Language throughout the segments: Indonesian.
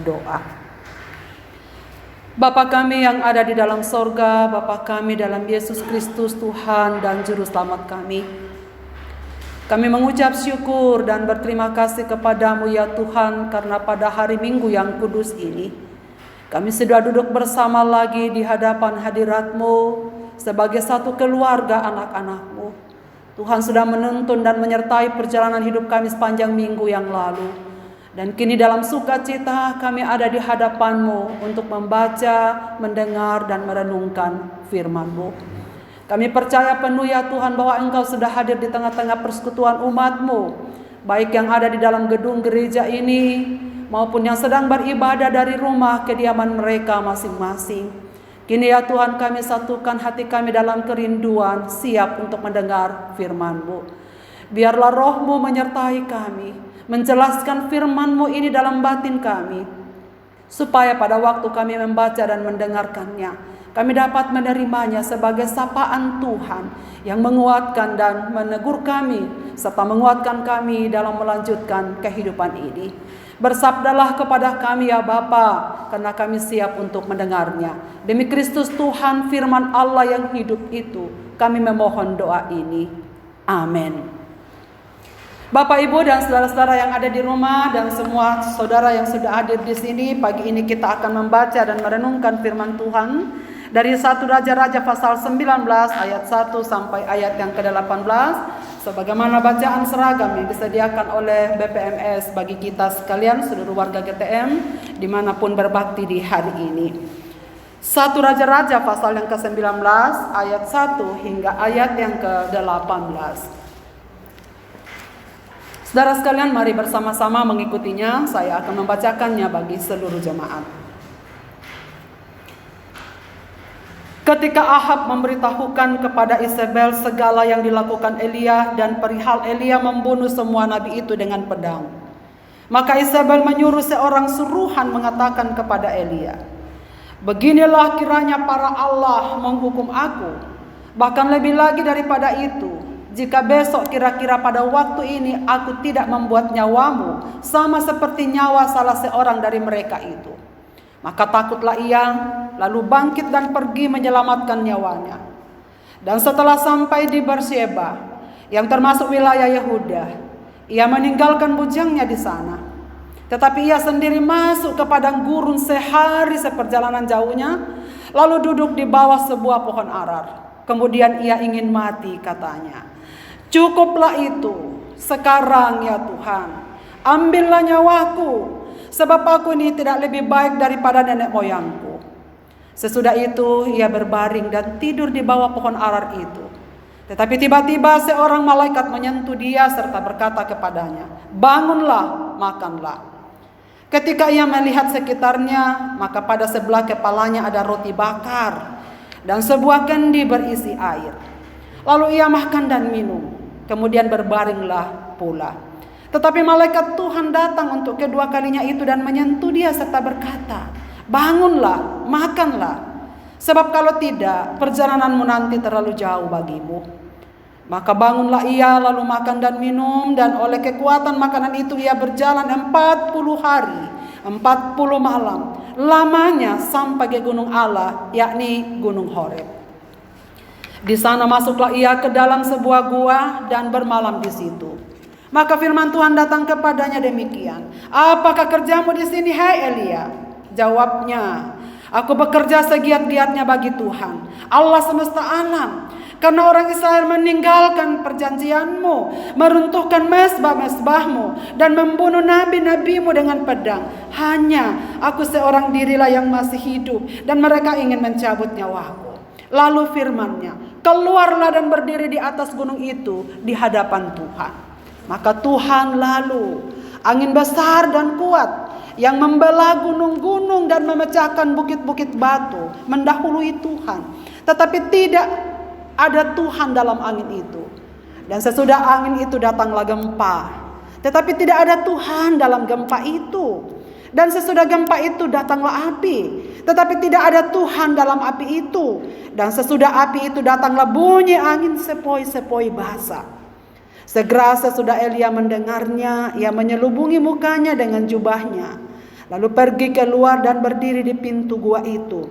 berdoa. Bapa kami yang ada di dalam sorga, Bapa kami dalam Yesus Kristus Tuhan dan Juru Selamat kami. Kami mengucap syukur dan berterima kasih kepadamu ya Tuhan, karena pada hari Minggu yang kudus ini, kami sudah duduk bersama lagi di hadapan hadirat-Mu sebagai satu keluarga anak-anak-Mu. Tuhan sudah menuntun dan menyertai perjalanan hidup kami sepanjang minggu yang lalu. Dan kini dalam sukacita kami ada di hadapan-Mu untuk membaca, mendengar, dan merenungkan firman-Mu. Kami percaya penuh ya Tuhan bahwa Engkau sudah hadir di tengah-tengah persekutuan umat-Mu, baik yang ada di dalam gedung gereja ini, maupun yang sedang beribadah dari rumah kediaman mereka masing-masing. Kini ya Tuhan, kami satukan hati kami dalam kerinduan, siap untuk mendengar firman-Mu. Biarlah Roh-Mu menyertai kami, menjelaskan firman-Mu ini dalam batin kami, supaya pada waktu kami membaca dan mendengarkannya, kami dapat menerimanya sebagai sapaan Tuhan yang menguatkan dan menegur kami, serta menguatkan kami dalam melanjutkan kehidupan ini. Bersabdalah kepada kami ya Bapa, karena kami siap untuk mendengarnya. Demi Kristus Tuhan, firman Allah yang hidup itu, kami memohon doa ini. Amin. Bapak, Ibu, dan saudara-saudara yang ada di rumah dan semua saudara yang sudah hadir di sini, pagi ini kita akan membaca dan merenungkan firman Tuhan dari 1 Raja-Raja pasal 19 ayat 1 sampai ayat yang ke-18, sebagaimana bacaan seragam yang disediakan oleh BPMS bagi kita sekalian, seluruh warga GTM, dimanapun berbakti di hari ini. 1 Raja-Raja pasal yang ke-19 ayat 1 hingga ayat yang ke-18. Saudara sekalian, mari bersama-sama mengikutinya. Saya akan membacakannya bagi seluruh jemaat. Ketika Ahab memberitahukan kepada Isabel segala yang dilakukan Elia dan perihal Elia membunuh semua nabi itu dengan pedang, maka Isabel menyuruh seorang suruhan mengatakan kepada Elia, "Beginilah kiranya para Allah menghukum aku, bahkan lebih lagi daripada itu, jika besok kira-kira pada waktu ini aku tidak membuat nyawamu sama seperti nyawa salah seorang dari mereka itu." Maka takutlah ia, lalu bangkit dan pergi menyelamatkan nyawanya. Dan setelah sampai di Berseba, yang termasuk wilayah Yehuda, ia meninggalkan bujangnya di sana. Tetapi ia sendiri masuk ke padang gurun sehari seperjalanan jauhnya, lalu duduk di bawah sebuah pohon arar. Kemudian ia ingin mati, katanya, "Cukuplah itu, sekarang ya Tuhan, ambillah nyawaku, sebab aku ini tidak lebih baik daripada nenek moyangku." Sesudah itu ia berbaring dan tidur di bawah pohon arar itu. Tetapi tiba-tiba seorang malaikat menyentuh dia serta berkata kepadanya, "Bangunlah, makanlah." Ketika ia melihat sekitarnya, maka pada sebelah kepalanya ada roti bakar dan sebuah kendi berisi air. Lalu ia makan dan minum, kemudian berbaringlah pula. Tetapi malaikat Tuhan datang untuk kedua kalinya itu dan menyentuh dia serta berkata, "Bangunlah, makanlah, sebab kalau tidak, perjalananmu nanti terlalu jauh bagimu." Maka bangunlah ia, lalu makan dan minum, dan oleh kekuatan makanan itu ia berjalan 40 hari, 40 malam, lamanya sampai ke gunung Allah, yakni gunung Horeb. Di sana masuklah ia ke dalam sebuah gua dan bermalam di situ. Maka firman Tuhan datang kepadanya demikian, "Apakah kerjamu di sini, hai Elia?" Jawabnya, "Aku bekerja segiat-giatnya bagi Tuhan, Allah semesta alam, karena orang Israel meninggalkan perjanjianmu, meruntuhkan mezbah-mezbahmu, dan membunuh nabi-nabimu dengan pedang. Hanya aku seorang dirilah yang masih hidup, dan mereka ingin mencabut nyawaku." Lalu firman-Nya, "Keluarlah dan berdiri di atas gunung itu di hadapan Tuhan." Maka Tuhan lalu, angin besar dan kuat yang membelah gunung-gunung dan memecahkan bukit-bukit batu, mendahului Tuhan. Tetapi tidak ada Tuhan dalam angin itu. Dan sesudah angin itu datanglah gempa. Tetapi tidak ada Tuhan dalam gempa itu. Dan sesudah gempa itu datanglah api. Tetapi tidak ada Tuhan dalam api itu. Dan sesudah api itu datanglah bunyi angin sepoi-sepoi basah. Segera sesudah Elia mendengarnya, ia menyelubungi mukanya dengan jubahnya, lalu pergi keluar dan berdiri di pintu gua itu.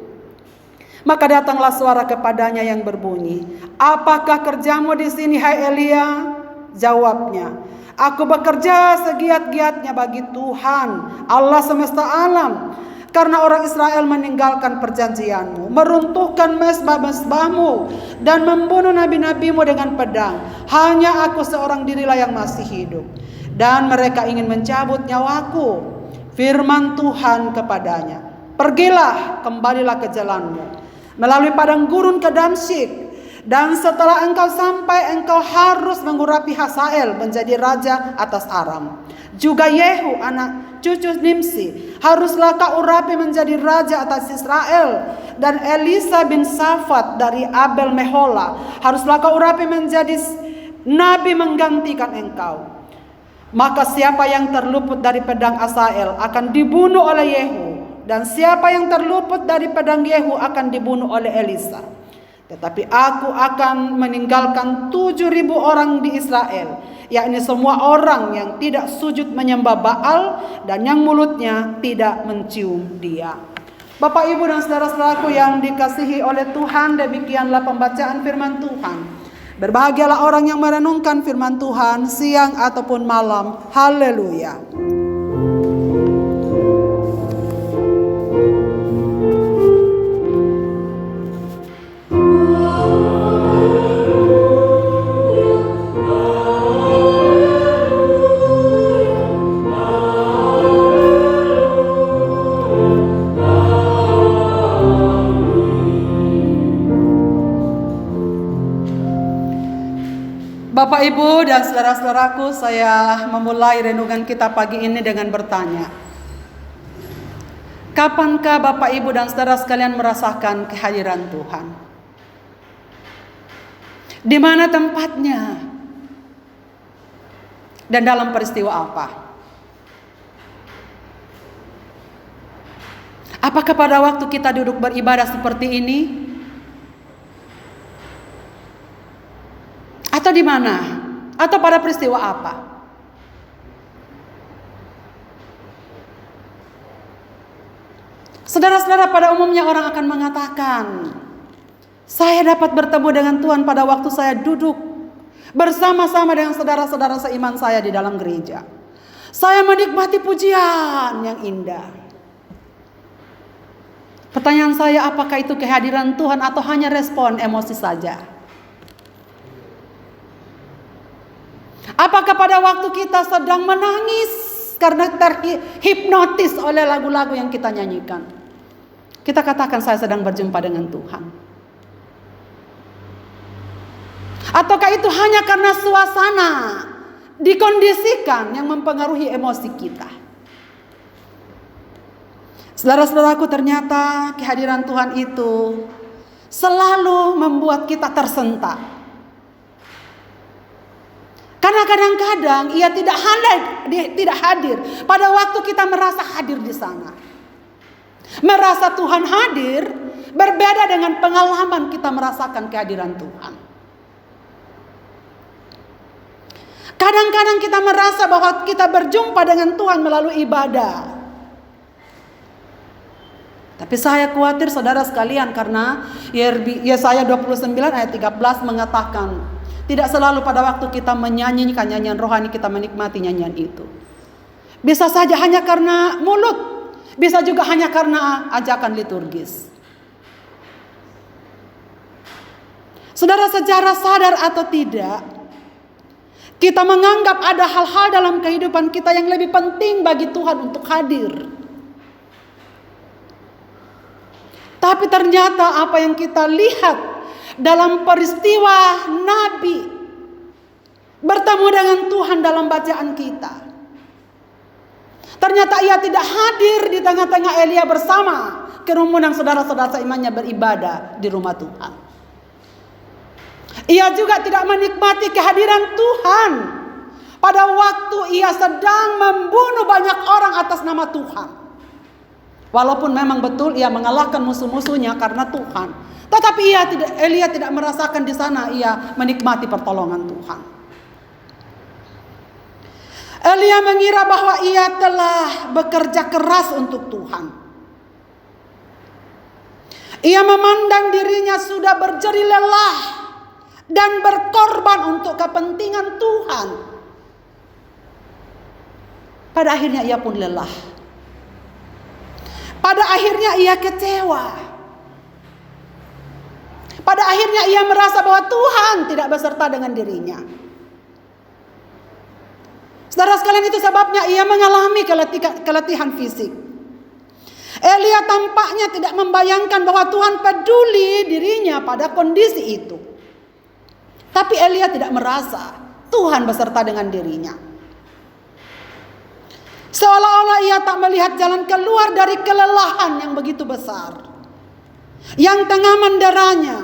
Maka datanglah suara kepadanya yang berbunyi, "Apakah kerjamu di sini, hai Elia?" Jawabnya, "Aku bekerja segiat-giatnya bagi Tuhan, Allah semesta alam. Karena orang Israel meninggalkan perjanjianmu, meruntuhkan mezbah-mezbahmu, dan membunuh nabi-nabimu dengan pedang. Hanya aku seorang dirilah yang masih hidup. Dan mereka ingin mencabut nyawaku." Firman Tuhan kepadanya, "Pergilah, kembalilah ke jalanmu, melalui padang gurun ke Damsyik. Dan setelah engkau sampai, engkau harus mengurapi Hazael menjadi raja atas Aram. Juga Yehu anak cucu Nimsi haruslah kau urapi menjadi raja atas Israel. Dan Elisa bin Safat dari Abel Mehola haruslah kau urapi menjadi nabi menggantikan engkau. Maka siapa yang terluput dari pedang Hazael akan dibunuh oleh Yehu, dan siapa yang terluput dari pedang Yehu akan dibunuh oleh Elisa. Tetapi aku akan meninggalkan 7.000 orang di Israel, yakni semua orang yang tidak sujud menyembah Baal dan yang mulutnya tidak mencium dia." Bapak, Ibu, dan saudara-saudaraku yang dikasihi oleh Tuhan, demikianlah pembacaan firman Tuhan. Berbahagialah orang yang merenungkan firman Tuhan siang ataupun malam. Haleluya. Bapak, Ibu, dan saudara-saudaraku, saya memulai renungan kita pagi ini dengan bertanya, kapankah Bapak, Ibu, dan saudara sekalian merasakan kehadiran Tuhan? Di mana tempatnya? Dan dalam peristiwa apa? Apakah pada waktu kita duduk beribadah seperti ini? Atau di mana? Atau pada peristiwa apa? Saudara-saudara, pada umumnya orang akan mengatakan, saya dapat bertemu dengan Tuhan pada waktu saya duduk bersama-sama dengan saudara-saudara seiman saya di dalam gereja. Saya menikmati pujian yang indah. Pertanyaan saya, apakah itu kehadiran Tuhan atau hanya respon emosi saja? Apakah pada waktu kita sedang menangis karena terhipnotis oleh lagu-lagu yang kita nyanyikan, kita katakan saya sedang berjumpa dengan Tuhan? Ataukah itu hanya karena suasana dikondisikan yang mempengaruhi emosi kita? Saudara-saudaraku, ternyata kehadiran Tuhan itu selalu membuat kita tersentak. Karena kadang-kadang ia tidak hadir pada waktu kita merasa hadir di sana. Merasa Tuhan hadir berbeda dengan pengalaman kita merasakan kehadiran Tuhan. Kadang-kadang kita merasa bahwa kita berjumpa dengan Tuhan melalui ibadah. Tapi saya khawatir saudara sekalian, karena Yesaya 29 ayat 13 mengatakan, tidak selalu pada waktu kita menyanyikan nyanyian rohani kita menikmati nyanyian itu. Bisa saja hanya karena mulut, bisa juga hanya karena ajakan liturgis. Saudara, secara sadar atau tidak, kita menganggap ada hal-hal dalam kehidupan kita yang lebih penting bagi Tuhan untuk hadir. Tapi ternyata apa yang kita lihat dalam peristiwa Nabi bertemu dengan Tuhan dalam bacaan kita, ternyata ia tidak hadir di tengah-tengah Elia bersama kerumunan saudara-saudara seimannya beribadah di rumah Tuhan. Ia juga tidak menikmati kehadiran Tuhan pada waktu ia sedang membunuh banyak orang atas nama Tuhan. Walaupun memang betul ia mengalahkan musuh-musuhnya karena Tuhan, tetapi Elia tidak merasakan di sana ia menikmati pertolongan Tuhan. Elia mengira bahwa ia telah bekerja keras untuk Tuhan. Ia memandang dirinya sudah berjeri lelah dan berkorban untuk kepentingan Tuhan. Pada akhirnya ia pun lelah. Pada akhirnya ia kecewa. Pada akhirnya ia merasa bahwa Tuhan tidak beserta dengan dirinya. Saudara sekalian, itu sebabnya ia mengalami keletihan fisik. Elia tampaknya tidak membayangkan bahwa Tuhan peduli dirinya pada kondisi itu. Tapi Elia tidak merasa Tuhan beserta dengan dirinya. Seolah-olah ia tak melihat jalan keluar dari kelelahan yang begitu besar, yang tengah menderanya,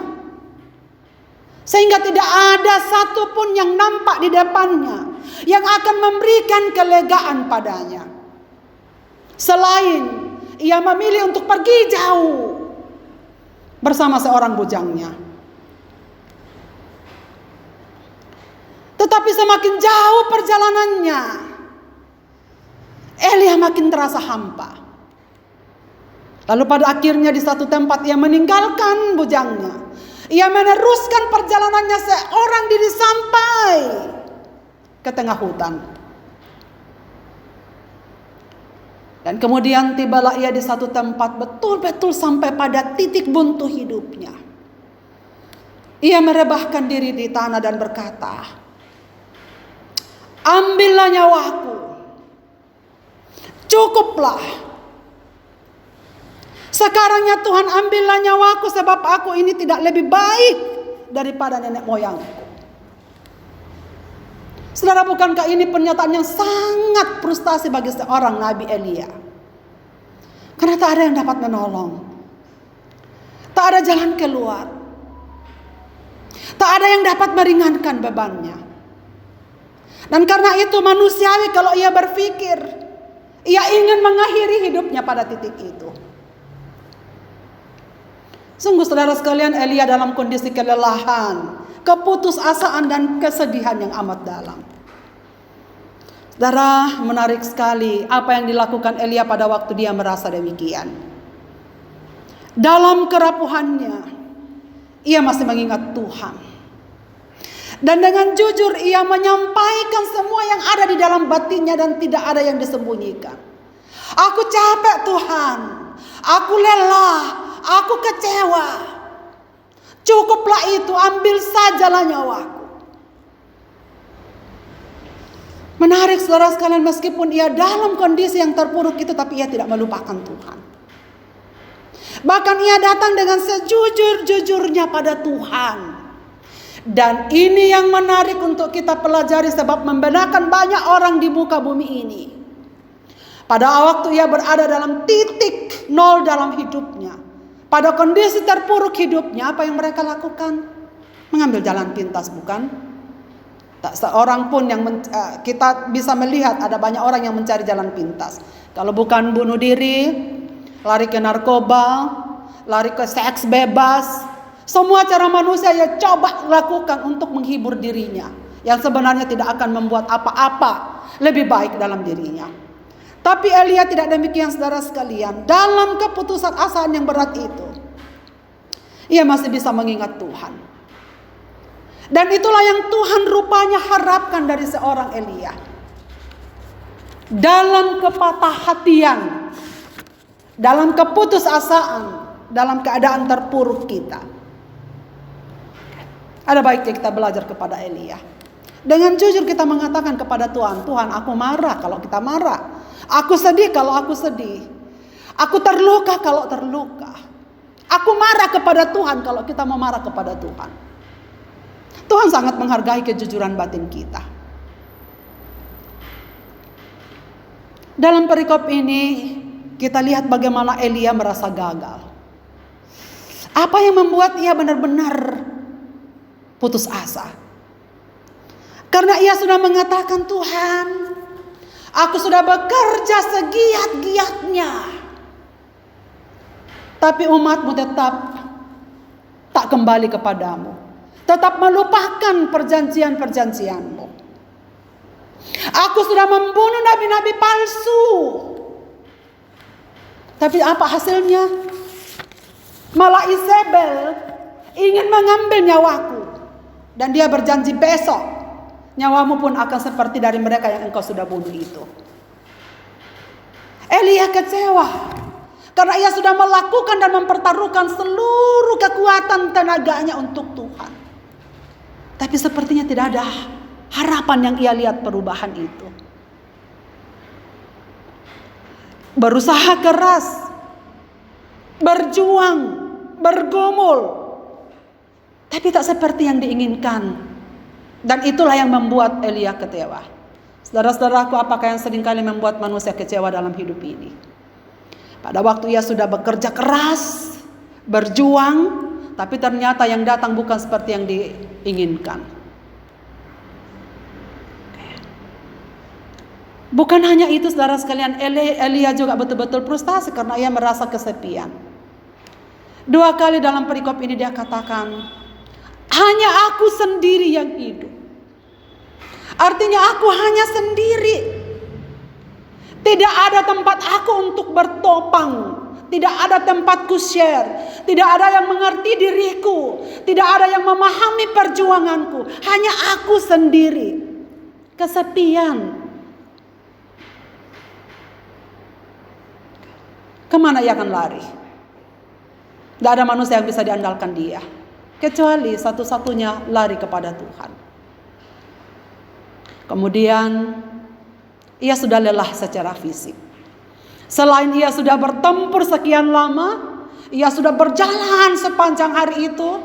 sehingga tidak ada satupun yang nampak di depannya yang akan memberikan kelegaan padanya, selain ia memilih untuk pergi jauh bersama seorang bujangnya. Tetapi semakin jauh perjalanannya, Elia makin terasa hampa. Lalu pada akhirnya di satu tempat ia meninggalkan bujangnya. Ia meneruskan perjalanannya seorang diri sampai ke tengah hutan. Dan kemudian tibalah ia di satu tempat betul-betul sampai pada titik buntu hidupnya. Ia merebahkan diri di tanah dan berkata, "Ambillah nyawaku. Cukuplah. Sekarangnya Tuhan, ambillah nyawaku sebab aku ini tidak lebih baik daripada nenek moyangku." Saudara, bukankah ini pernyataan yang sangat frustasi bagi seorang Nabi Elia? Karena tak ada yang dapat menolong. Tak ada jalan keluar. Tak ada yang dapat meringankan bebannya. Dan karena itu manusiawi kalau ia berpikir ia ingin mengakhiri hidupnya pada titik itu. Sungguh saudara sekalian, Elia dalam kondisi kelelahan, keputusasaan dan kesedihan yang amat dalam. Saudara, menarik sekali apa yang dilakukan Elia pada waktu dia merasa demikian. Dalam kerapuhannya, ia masih mengingat Tuhan. Dan dengan jujur ia menyampaikan semua yang ada di dalam batinnya dan tidak ada yang disembunyikan. Aku capek Tuhan, aku lelah, aku kecewa. Cukuplah itu, ambil sajalah nyawaku. Menarik saudara sekalian, meskipun ia dalam kondisi yang terpuruk itu, tapi ia tidak melupakan Tuhan. Bahkan ia datang dengan sejujur-jujurnya pada Tuhan. Dan ini yang menarik untuk kita pelajari, sebab membenarkan banyak orang di muka bumi ini. Pada waktu ia berada dalam titik nol dalam hidupnya, pada kondisi terpuruk hidupnya, apa yang mereka lakukan? Mengambil jalan pintas, bukan? Tak seorang pun yang kita bisa melihat ada banyak orang yang mencari jalan pintas. Kalau bukan bunuh diri, lari ke narkoba, lari ke seks bebas. Semua cara manusia ia coba lakukan untuk menghibur dirinya, yang sebenarnya tidak akan membuat apa-apa lebih baik dalam dirinya. Tapi Elia tidak demikian saudara sekalian. Dalam keputusan asaan yang berat itu, ia masih bisa mengingat Tuhan. Dan itulah yang Tuhan rupanya harapkan dari seorang Elia. Dalam kepatah hatian, dalam keputusasaan, dalam keadaan terpuruk kita, ada baiknya kita belajar kepada Elia. Dengan jujur kita mengatakan kepada Tuhan, Tuhan, aku marah kalau kita marah. Aku sedih kalau aku sedih. Aku terluka kalau terluka. Aku marah kepada Tuhan kalau kita mau marah kepada Tuhan. Tuhan sangat menghargai kejujuran batin kita. Dalam perikop ini kita lihat bagaimana Elia merasa gagal. Apa yang membuat ia benar-benar putus asa? Karena ia sudah mengatakan, Tuhan, aku sudah bekerja segiat-giatnya, tapi umatmu tetap tak kembali kepadamu, tetap melupakan perjanjian-perjanjianmu. Aku sudah membunuh nabi-nabi palsu. Tapi apa hasilnya? Malah Isabel ingin mengambil nyawaku. Dan dia berjanji besok nyawamu pun akan seperti dari mereka yang engkau sudah bunuh itu. Elia kecewa karena ia sudah melakukan dan mempertaruhkan seluruh kekuatan tenaganya untuk Tuhan. Tapi sepertinya tidak ada harapan yang ia lihat perubahan itu. Berusaha keras, berjuang, bergumul, tapi tak seperti yang diinginkan. Dan itulah yang membuat Elia kecewa. Saudara-saudaraku, apakah yang seringkali membuat manusia kecewa dalam hidup ini? Pada waktu ia sudah bekerja keras, berjuang, tapi ternyata yang datang bukan seperti yang diinginkan. Bukan hanya itu, saudara sekalian, Elia juga betul-betul frustasi karena ia merasa kesepian. 2 kali dalam perikop ini dia katakan, hanya aku sendiri yang hidup. Artinya aku hanya sendiri. Tidak ada tempat aku untuk bertopang. Tidak ada tempatku share. Tidak ada yang mengerti diriku. Tidak ada yang memahami perjuanganku. Hanya aku sendiri. Kesepian. Kemana ia akan lari? Tidak ada manusia yang bisa diandalkan dia. Kecuali satu-satunya lari kepada Tuhan. Kemudian ia sudah lelah secara fisik. Selain ia sudah bertempur sekian lama, ia sudah berjalan sepanjang hari itu.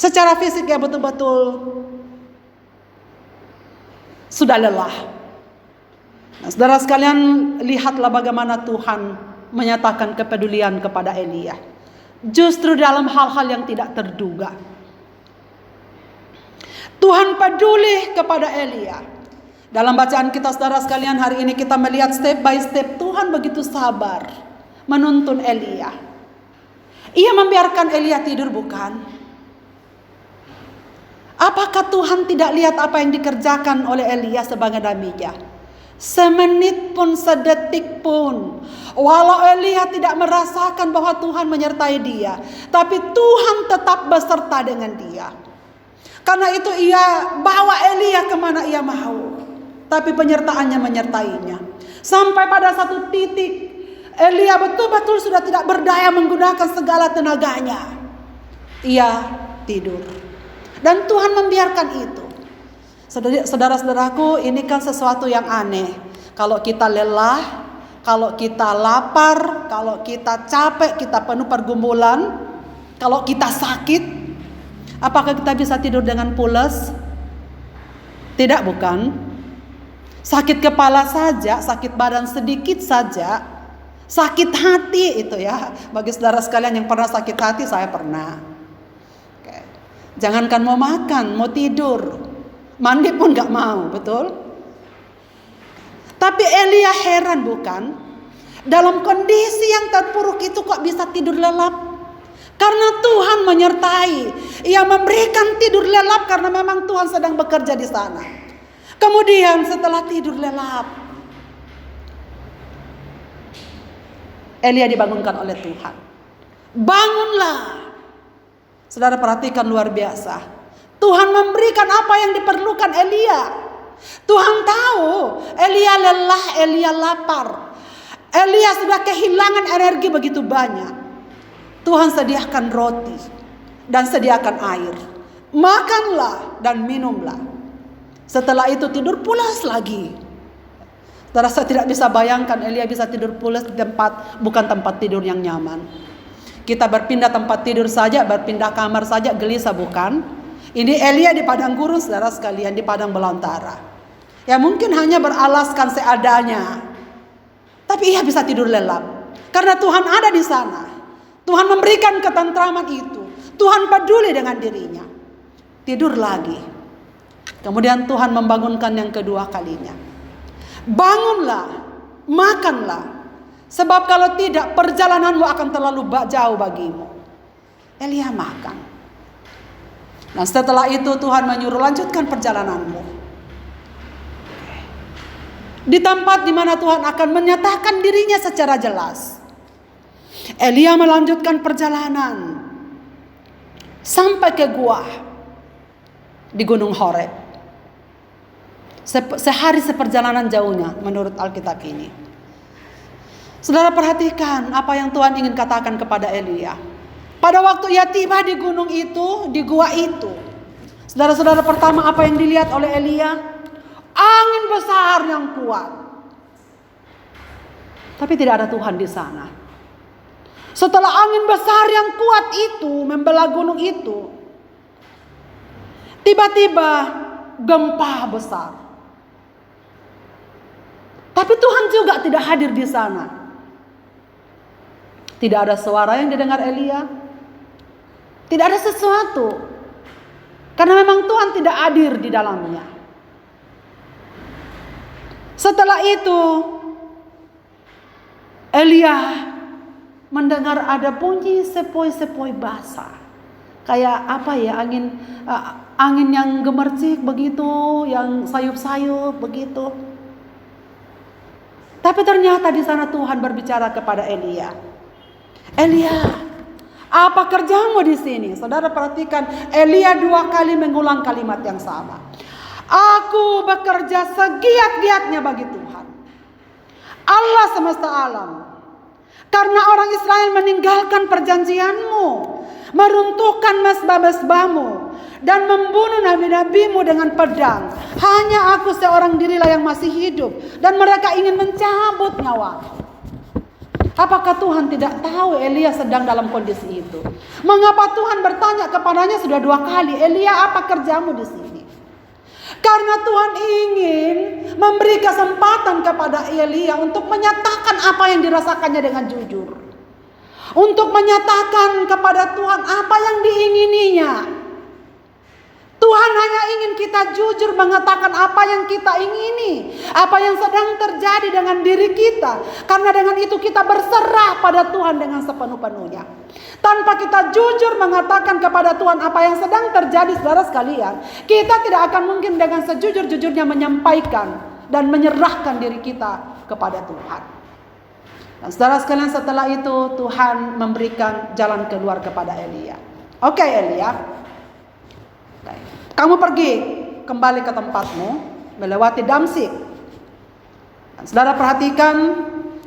Secara fisik ia betul-betul sudah lelah. Nah, saudara sekalian, lihatlah bagaimana Tuhan menyatakan kepedulian kepada Elia. Justru dalam hal-hal yang tidak terduga. Tuhan peduli kepada Elia. Dalam bacaan kita, saudara sekalian, hari ini kita melihat step by step Tuhan begitu sabar menuntun Elia. Ia membiarkan Elia tidur, bukan? Apakah Tuhan tidak lihat apa yang dikerjakan oleh Elia sebagai nabinya? Semenit pun, sedetik pun, walau Elia tidak merasakan bahwa Tuhan menyertai dia, tapi Tuhan tetap beserta dengan dia. Karena itu ia bawa Elia kemana ia mau, tapi penyertaannya menyertainya. Sampai pada satu titik Elia betul-betul sudah tidak berdaya menggunakan segala tenaganya. Ia tidur. Dan Tuhan membiarkan itu. Saudara-saudaraku, ini kan sesuatu yang aneh. Kalau kita lelah, kalau kita lapar, kalau kita capek, kita penuh pergumulan, kalau kita sakit, apakah kita bisa tidur dengan pulas? Tidak, bukan? Sakit kepala saja, sakit badan sedikit saja, sakit hati itu ya. Bagi saudara sekalian yang pernah sakit hati, saya pernah. Oke. Jangankan mau makan, mau tidur, mandi pun gak mau, betul? Tapi Elia heran, bukan? Dalam kondisi yang terpuruk itu kok bisa tidur lelap? Karena Tuhan menyertai. Ia memberikan tidur lelap karena memang Tuhan sedang bekerja di sana. Kemudian setelah tidur lelap, Elia dibangunkan oleh Tuhan. Bangunlah. Saudara perhatikan, luar biasa. Tuhan memberikan apa yang diperlukan Elia. Tuhan tahu Elia lelah, Elia lapar. Elia sudah kehilangan energi begitu banyak. Tuhan sediakan roti dan sediakan air. Makanlah dan minumlah. Setelah itu tidur pulas lagi. Saudara, saya tidak bisa bayangkan Elia bisa tidur pulas di tempat, bukan tempat tidur yang nyaman. Kita berpindah tempat tidur saja, berpindah kamar saja gelisah, bukan? Ini Elia di padang gurun, saudara sekalian, di padang belantara. Ya mungkin hanya beralaskan seadanya. Tapi ia bisa tidur lelap. Karena Tuhan ada di sana. Tuhan memberikan ketentraman itu. Tuhan peduli dengan dirinya. Tidur lagi. Kemudian Tuhan membangunkan yang kedua kalinya. Bangunlah, makanlah. Sebab kalau tidak, perjalananmu akan terlalu jauh bagimu. Elia makan. Nah setelah itu Tuhan menyuruh, lanjutkan perjalananmu. Di tempat di mana Tuhan akan menyatakan dirinya secara jelas. Elia melanjutkan perjalanan sampai ke gua di Gunung Horeb. Sehari seperjalanan jauhnya menurut Alkitab ini. Saudara perhatikan apa yang Tuhan ingin katakan kepada Elia. Pada waktu ia tiba di gunung itu, di gua itu. Saudara-saudara, pertama apa yang dilihat oleh Elia? Angin besar yang kuat. Tapi tidak ada Tuhan di sana. Setelah angin besar yang kuat itu membelah gunung itu, tiba-tiba gempa besar. Tapi Tuhan juga tidak hadir di sana. Tidak ada suara yang didengar Elia. Tidak ada sesuatu. Karena memang Tuhan tidak hadir di dalamnya. Setelah itu Elia mendengar ada bunyi sepoi-sepoi basah. Kayak apa ya, angin yang gemercik begitu, yang sayup-sayup begitu. Tapi ternyata di sana Tuhan berbicara kepada Elia. Elia, apa kerjamu di sini? Saudara perhatikan, Elia 2 kali mengulang kalimat yang sama. Aku bekerja segiat-giatnya bagi Tuhan, Allah semesta alam. Karena orang Israel meninggalkan perjanjianmu, meruntuhkan mesbah-mesbahmu, dan membunuh nabi-nabimu dengan pedang. Hanya aku seorang dirilah yang masih hidup, dan mereka ingin mencabut nyawaku. Apakah Tuhan tidak tahu Elia sedang dalam kondisi itu? Mengapa Tuhan bertanya kepadanya sudah 2 kali, Elia, apa kerjamu di sini? Karena Tuhan ingin memberi kesempatan kepada Elia untuk menyatakan apa yang dirasakannya dengan jujur. Untuk menyatakan kepada Tuhan apa yang diingininya. Tuhan hanya ingin kita jujur mengatakan apa yang kita ingini, apa yang sedang terjadi dengan diri kita. Karena dengan itu kita berserah pada Tuhan dengan sepenuh-penuhnya. Tanpa kita jujur mengatakan kepada Tuhan apa yang sedang terjadi, saudara sekalian, kita tidak akan mungkin dengan sejujur-jujurnya menyampaikan dan menyerahkan diri kita kepada Tuhan. Dan saudara sekalian, setelah itu Tuhan memberikan jalan keluar kepada Elia. Oke Elia, kamu pergi kembali ke tempatmu melewati Damsyik. Dan saudara perhatikan,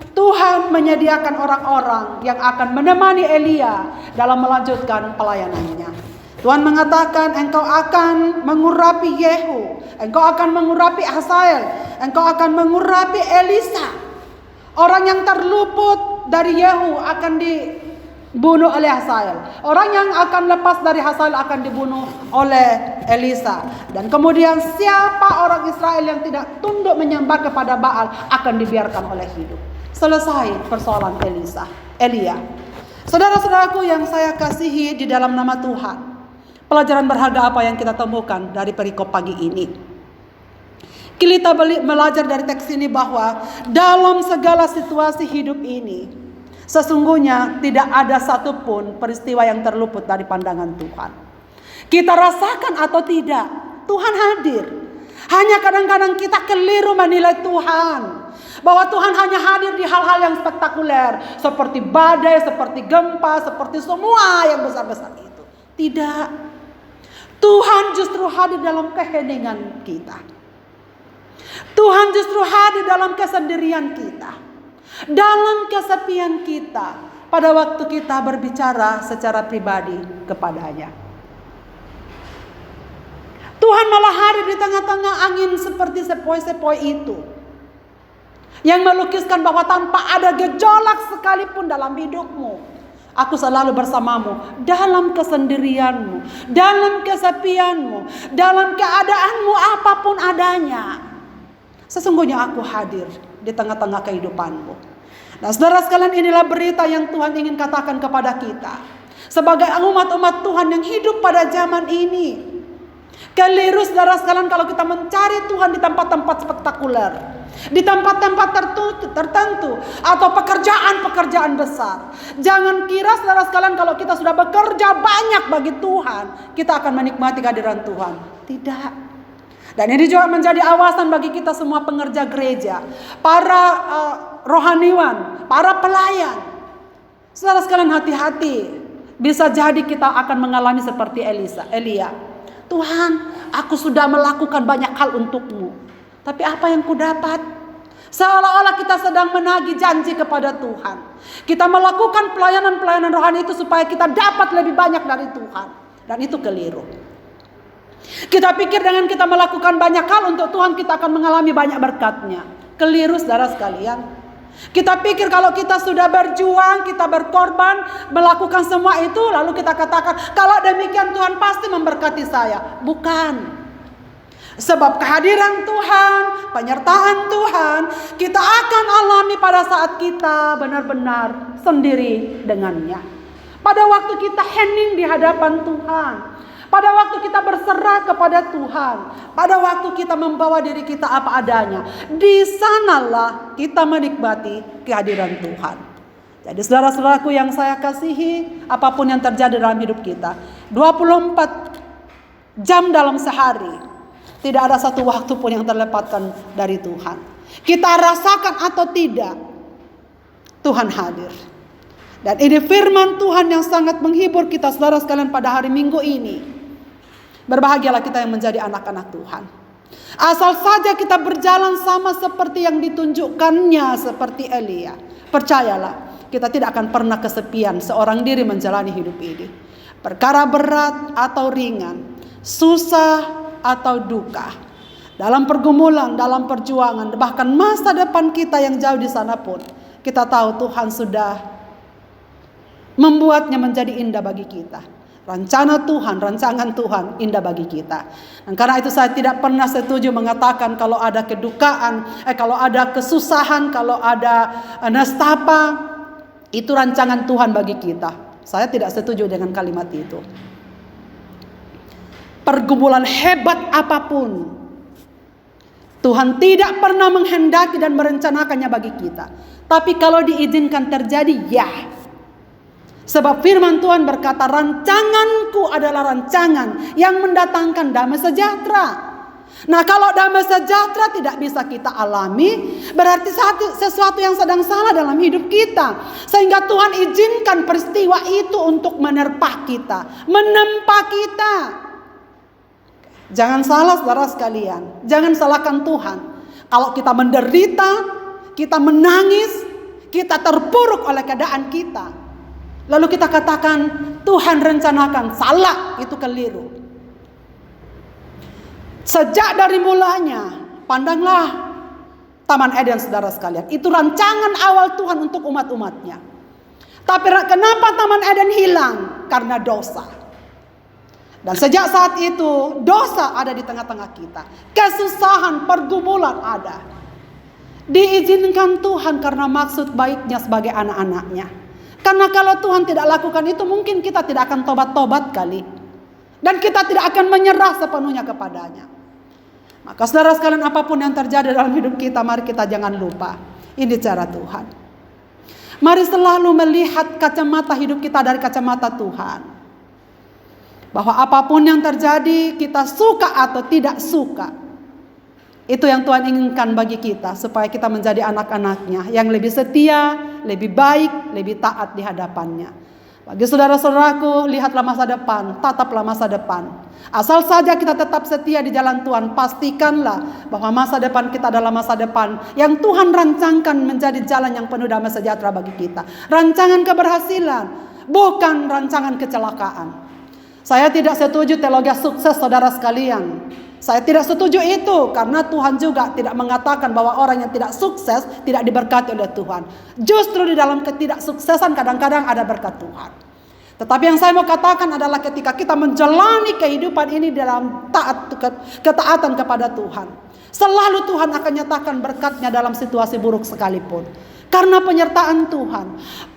Tuhan menyediakan orang-orang yang akan menemani Elia dalam melanjutkan pelayanannya. Tuhan mengatakan, engkau akan mengurapi Yehu, engkau akan mengurapi Hazael, engkau akan mengurapi Elisa. Orang yang terluput dari Yehu akan dibunuh oleh Hazael. Orang yang akan lepas dari Hazael akan dibunuh oleh Elisa. Dan kemudian siapa orang Israel yang tidak tunduk menyembah kepada Baal akan dibiarkan oleh hidup. Selesai persoalan Elia. Saudara-saudaraku yang saya kasihi di dalam nama Tuhan, pelajaran berharga apa yang kita temukan dari perikop pagi ini? Kita belajar dari teks ini bahwa dalam segala situasi hidup ini, sesungguhnya tidak ada satupun peristiwa yang terluput dari pandangan Tuhan. Kita rasakan atau tidak, Tuhan hadir. Hanya kadang-kadang kita keliru menilai Tuhan. Bahwa Tuhan hanya hadir di hal-hal yang spektakuler. Seperti badai, seperti gempa, seperti semua yang besar-besar itu. Tidak. Tuhan justru hadir dalam keheningan kita. Tuhan justru hadir dalam kesendirian kita. Dalam kesepian kita. Pada waktu kita berbicara secara pribadi kepadanya. Tuhan malah hadir di tengah-tengah angin seperti sepoi-sepoi itu. Yang melukiskan bahwa tanpa ada gejolak sekalipun dalam hidupmu, aku selalu bersamamu dalam kesendirianmu, dalam kesepianmu, dalam keadaanmu apapun adanya. Sesungguhnya aku hadir di tengah-tengah kehidupanmu. Nah saudara sekalian, inilah berita yang Tuhan ingin katakan kepada kita. Sebagai umat-umat Tuhan yang hidup pada zaman ini. Keliru saudara sekalian kalau kita mencari Tuhan di tempat-tempat spektakuler, di tempat-tempat tertentu, atau pekerjaan-pekerjaan besar. Jangan kira saudara sekalian kalau kita sudah bekerja banyak bagi Tuhan, kita akan menikmati kehadiran Tuhan. Tidak. Dan ini juga menjadi awasan bagi kita semua pengerja gereja, para rohaniwan, para pelayan. Saudara sekalian, hati-hati. Bisa jadi kita akan mengalami seperti Elia. Tuhan, aku sudah melakukan banyak hal untukmu, tapi apa yang ku dapat? Seolah-olah kita sedang menagih janji kepada Tuhan. Kita melakukan pelayanan rohani itu supaya kita dapat lebih banyak dari Tuhan. Dan itu keliru. Kita pikir dengan kita melakukan banyak hal untuk Tuhan, kita akan mengalami banyak berkatnya. Keliru, saudara sekalian. Kita pikir kalau kita sudah berjuang, kita berkorban, melakukan semua itu, lalu kita katakan, kalau demikian Tuhan pasti memberkati saya. Bukan. Sebab kehadiran Tuhan, penyertaan Tuhan, kita akan alami pada saat kita benar-benar sendiri dengannya. Pada waktu kita hening di hadapan Tuhan. Pada waktu kita berserah kepada Tuhan. Pada waktu kita membawa diri kita apa adanya. Di sanalah kita menikmati kehadiran Tuhan. Jadi saudara-saudaraku yang saya kasihi, apapun yang terjadi dalam hidup kita, 24 jam dalam sehari, tidak ada satu waktu pun yang terlepaskan dari Tuhan. Kita rasakan atau tidak, Tuhan hadir. Dan ini firman Tuhan yang sangat menghibur kita, saudara sekalian, pada hari Minggu ini. Berbahagialah kita yang menjadi anak-anak Tuhan. Asal saja kita berjalan sama seperti yang ditunjukkannya, seperti Elia. Percayalah, kita tidak akan pernah kesepian seorang diri menjalani hidup ini. Perkara berat atau ringan, susah atau duka, dalam pergumulan, dalam perjuangan, bahkan masa depan kita yang jauh di sana pun, kita tahu Tuhan sudah membuatnya menjadi indah bagi kita. Rancangan Tuhan indah bagi kita. Dan karena itu saya tidak pernah setuju mengatakan kalau ada kedukaan, kalau ada kesusahan, kalau ada nestapa, itu rancangan Tuhan bagi kita. Saya tidak setuju dengan kalimat itu. Pergumulan hebat apapun, Tuhan tidak pernah menghendaki dan merencanakannya bagi kita. Tapi kalau diizinkan terjadi, ya. Sebab firman Tuhan berkata, rancanganku adalah rancangan yang mendatangkan damai sejahtera. Nah, kalau damai sejahtera tidak bisa kita alami, berarti sesuatu yang sedang salah dalam hidup kita. Sehingga Tuhan izinkan peristiwa itu untuk menerpa kita, menempa kita. Jangan salah, saudara sekalian. Jangan salahkan Tuhan. Kalau kita menderita, kita menangis, kita terpuruk oleh keadaan kita, lalu kita katakan Tuhan rencanakan, salah, itu keliru. Sejak dari mulanya, pandanglah Taman Eden, saudara sekalian. Itu rancangan awal Tuhan untuk umat-umatnya. Tapi kenapa Taman Eden hilang? Karena dosa. Dan sejak saat itu dosa ada di tengah-tengah kita. Kesusahan, pergumulan ada. Diizinkan Tuhan karena maksud baiknya sebagai anak-anaknya. Karena kalau Tuhan tidak lakukan itu, mungkin kita tidak akan tobat-tobat kali. Dan kita tidak akan menyerah sepenuhnya kepadanya. Maka saudara sekalian, apapun yang terjadi dalam hidup kita, mari kita jangan lupa. Ini cara Tuhan. Mari selalu melihat kacamata hidup kita dari kacamata Tuhan. Bahwa apapun yang terjadi, kita suka atau tidak suka, itu yang Tuhan inginkan bagi kita, supaya kita menjadi anak-anaknya yang lebih setia, lebih baik, lebih taat di hadapannya. Bagi saudara-saudaraku, lihatlah masa depan, tataplah masa depan. Asal saja kita tetap setia di jalan Tuhan, pastikanlah bahwa masa depan kita adalah masa depan yang Tuhan rancangkan menjadi jalan yang penuh damai sejahtera bagi kita. Rancangan keberhasilan, bukan rancangan kecelakaan. Saya tidak setuju teologi sukses, saudara sekalian. Saya tidak setuju itu, karena Tuhan juga tidak mengatakan bahwa orang yang tidak sukses tidak diberkati oleh Tuhan. Justru di dalam ketidaksuksesan kadang-kadang ada berkat Tuhan. Tetapi yang saya mau katakan adalah ketika kita menjalani kehidupan ini dalam ketaatan kepada Tuhan, selalu Tuhan akan nyatakan berkatnya dalam situasi buruk sekalipun. Karena penyertaan Tuhan,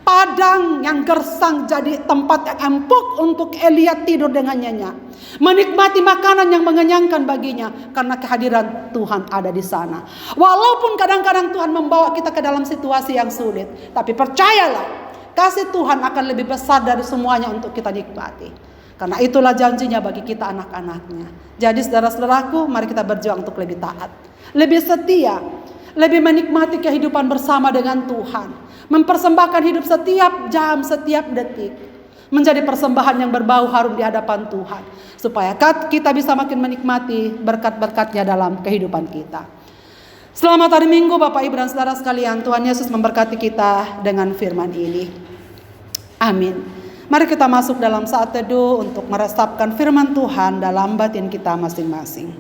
padang yang gersang jadi tempat yang empuk untuk Elia tidur dengan nyenyak, menikmati makanan yang mengenyangkan baginya, karena kehadiran Tuhan ada di sana. Walaupun kadang-kadang Tuhan membawa kita ke dalam situasi yang sulit, tapi percayalah, kasih Tuhan akan lebih besar dari semuanya untuk kita nikmati. Karena itulah janjinya bagi kita anak-anaknya. Jadi saudara-saudaraku, mari kita berjuang untuk lebih taat, lebih setia, lebih menikmati kehidupan bersama dengan Tuhan. Mempersembahkan hidup setiap jam, setiap detik. Menjadi persembahan yang berbau harum di hadapan Tuhan. Supaya kita bisa makin menikmati berkat-berkatnya dalam kehidupan kita. Selamat hari Minggu Bapak Ibu dan saudara sekalian. Tuhan Yesus memberkati kita dengan firman ini. Amin. Mari kita masuk dalam saat teduh untuk meresapkan firman Tuhan dalam batin kita masing-masing.